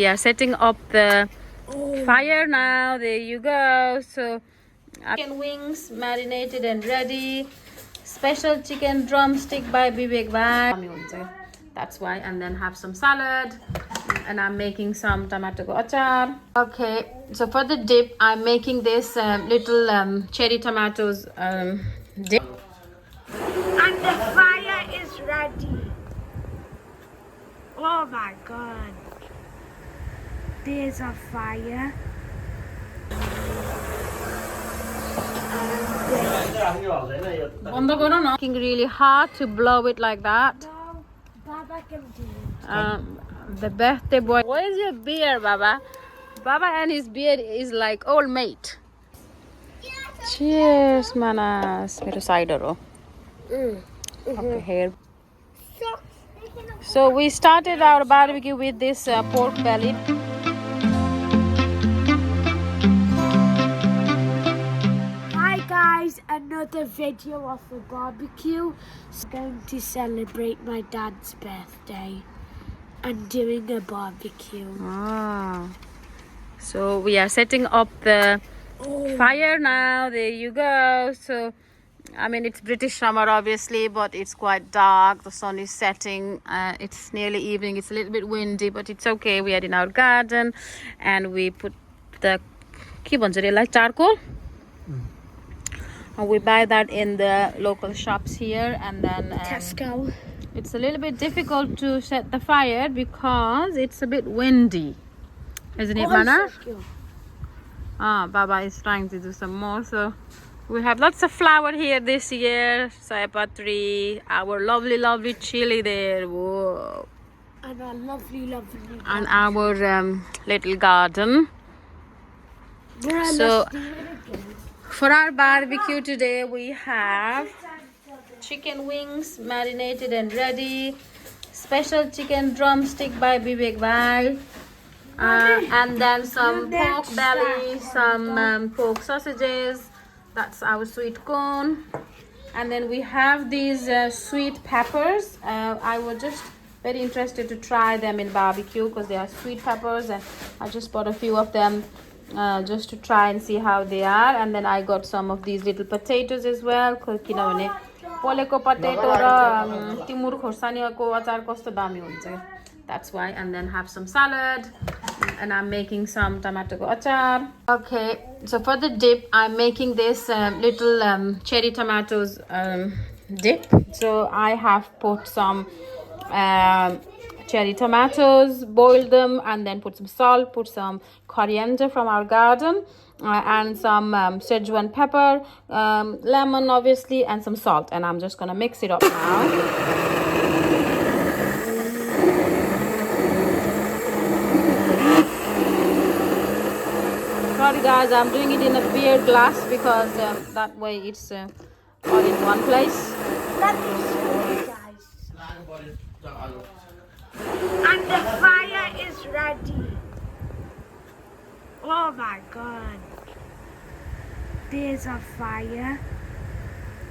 We are setting up the fire now. There you go. So chicken wings marinated and ready. Special chicken drumstick by Vivek Bhai. That's why. And then have some salad. And I'm making some tomato achar. Okay, so for the dip, I'm making this little cherry tomatoes dip. And the fire is ready. Oh my god. There's a fire. Working really hard to blow it like that. No, Baba can do it. The birthday boy. Where's your beer, Baba? Baba and his beard is like old mate. Cheers, manas. Mero side aro. Okay, here. So we started our barbecue with this pork belly. Hi guys, another video of the barbecue. I'm going to celebrate my dad's birthday and doing a barbecue. So we are setting up the fire now. There you go. So I mean, it's British summer obviously, but it's quite dark. The sun is setting. It's nearly evening. It's a little bit windy, but it's okay. We are in our garden and we put the like charcoal. We buy that in the local shops here, and then Tesco. it's a little bit difficult to set the fire because it's a bit windy, isn't it, Mana? Baba is trying to do some more. So we have lots of flower here this year. Sayapatri, our lovely chili there. Whoa. And our lovely And our little garden. So for our barbecue today, we have chicken wings marinated and ready. Special chicken drumstick by Vivek Bhai. And then some pork belly, some pork sausages. That's our sweet corn. And then we have these sweet peppers. I was just very interested to try them in barbecue because they are sweet peppers, and I just bought a few of them just to try and see how they are. And then I got some of these little potatoes as well. Poleko potato ra timur khorsani ko achar kasto dami huncha. That's why. And then have some salad, and I'm making some tomato achar. Okay, so for the dip, I'm making this little cherry tomatoes dip. So I have put some cherry tomatoes, boiled them, and then put some salt, put some coriander from our garden, and some Szechuan pepper, lemon obviously, and some salt. And I'm just gonna mix it up now. Sorry guys, I'm doing it in a beer glass because that way it's all in one place. That is good, guys. And the fire is ready. Oh my god. There's a fire.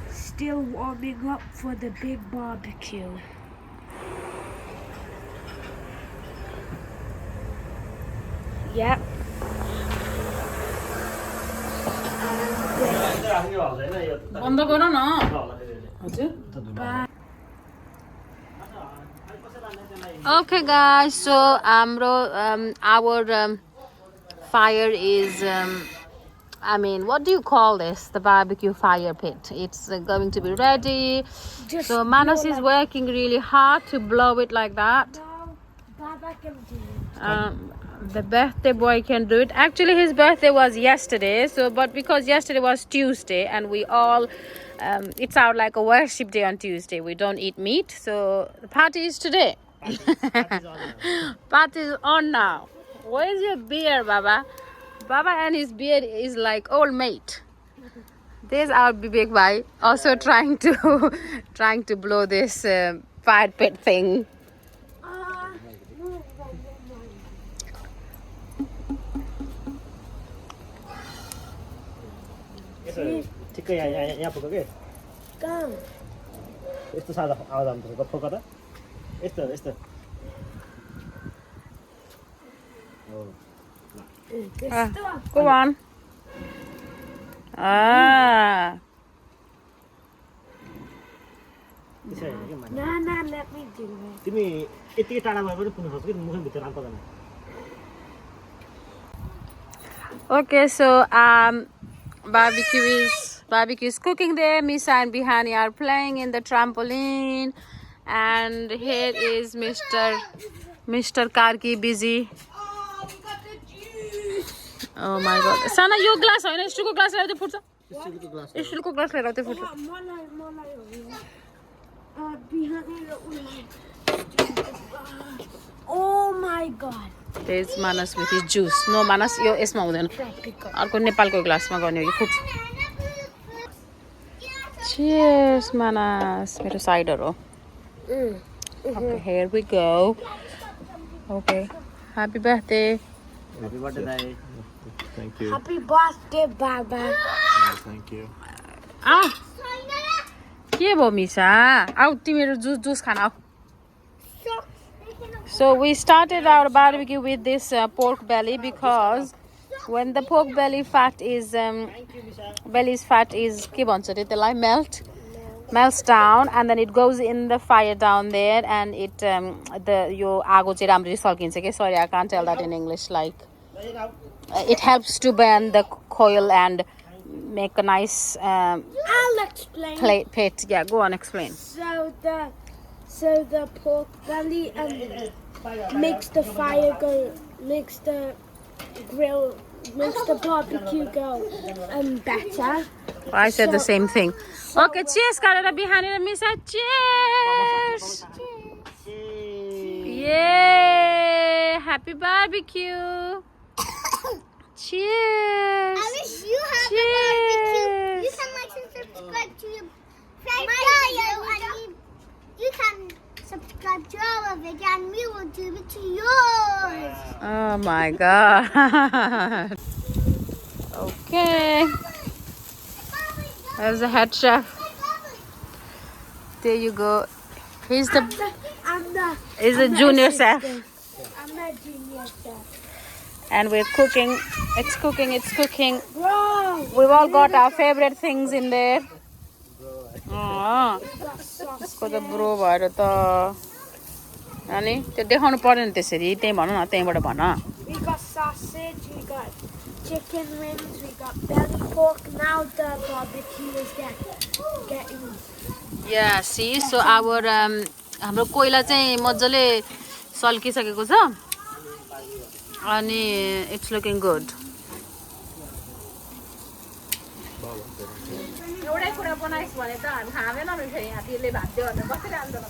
Still warming up for the big barbecue. Yep. বন্ধ করো না Okay guys, so our fire is I mean, what do you call this? The barbecue fire pit. It's going to be ready. So Manas is working really hard to blow it like that. No, Baba can do it. The birthday boy can do it. Actually, his birthday was yesterday. So, but because yesterday was Tuesday, and we all, it's our like a worship day on Tuesday. We don't eat meat. So the party is today. Party is on now. Where's your beer, Baba? Baba and his beard is like old mate. There's our Vivek Bhai also trying to blow this fire pit thing. ठिक्कै यहाँ पुग्यो कि यस्तो सादा आवाज आउँछ गप्प गर्दा यस्तो यस्तो This stuff. Go on. Ah. त्यसै होइन के माने Nah, let me do it. तिमी यतिकै टाढा भए पनि पुग्न सक्छौ कि मुखै भित्र राम पर्दैन Okay, so barbecue is cooking there. Misa and Bihani are playing in the trampoline, and here is Mr. Karki busy. Oh, we got the juice. Oh my God! Sana, your glass. I need to glass. Let put. स्टिलको glass Steel को glass let put. Oh my God. There's Manas with his juice. No, Manas, yo यसमा हुँदैन. अर्को नेपालको ग्लासमा गर्ने हो कि foot. Cheers, Manas. मेरो cider हो. Okay, here we go. Okay. Happy birthday. Happy birthday Dai Thank you. Happy birthday, Baba. Thank you. Ah. के भयो मिसा? आउ तिमीहरु जुस खान आउ. So we started our barbecue with this pork belly because when the pork belly fat is belly's fat is के भन्छ रे त्यसलाई melts down and then it goes in the fire down there and it यो आगो चाहिँ राम्ररी सल्किन्छ के. Sorry, I can't tell that in English. Like it helps to burn the coil and make a nice I'll explain. pit. Yeah, go on, explain. So the pork belly makes the fire go, makes the grill, makes the barbecue go better. I said the same thing. Okay, cheers, Karera Bihani and Misa. Cheers! Yay! Happy barbecue! Cheers! I wish you have a barbecue. You can like and subscribe to my video and you can subscribe to our video and we will do it to yours. Oh my God! Okay, there's the head chef. There you go. He's the junior chef. I'm the junior chef. And we're cooking. It's cooking. Bro, We've all got our favorite things in there. त्यसको त bro भएर त अनि त्यो देखाउनु पर्यो नि त्यसरी. त्यही भन न, त्यहीबाट भन. we got sausage, we got chicken wings, we got belly pork. Now the barbecue is getting. Yeah, see, so our हाम्रो कोइला चाहिँ मज्जाले सल्किसकेको छ अनि it's looking good. एउटै कुरा बनाइस् भने त हामी खाँदैन नि फेरि यहाँ त्यसले भाग्यो भने कसरी आउँदैन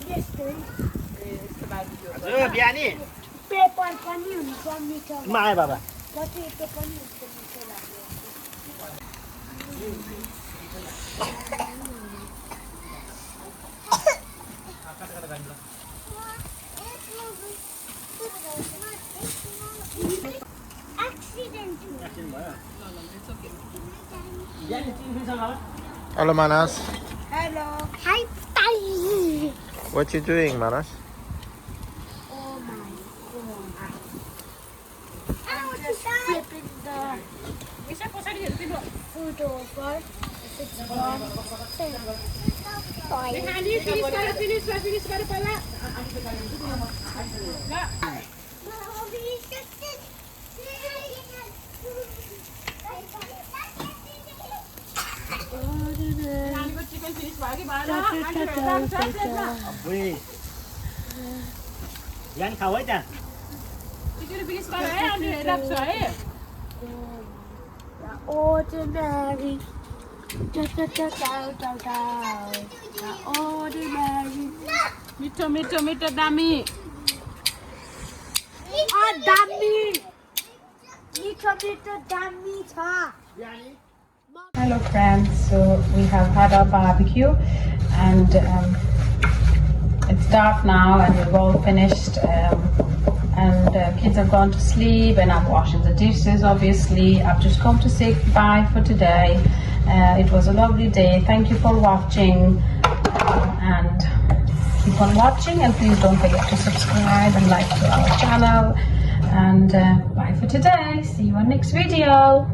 Yes, please. हजुर बिहानी Paper पनि हुन्छ मिठो. म आएँ बाबा Potato पनि हुन्छ मिठो लाग्यो. Accident. बिहानी चिनसँग होला Hello, Manas. Hello. Hi, Daddy. What you doing, Manas? Oh my God. I want to Just die. flipping the food over. If it's gone. अब्बुई बिहानी खाऊ है त्यहाँ Ordinary. Ordinary. मिठो दामी. Ah, dummy. Little dummy cha. Hello friends, so we have had our barbecue and it's dark now and we've all finished and kids have gone to sleep and I'm washing the dishes obviously. I've just come to say goodbye for today. It was a lovely day. Thank you for watching and keep on watching and please don't forget to subscribe and like to our channel and bye for today. See you on next video.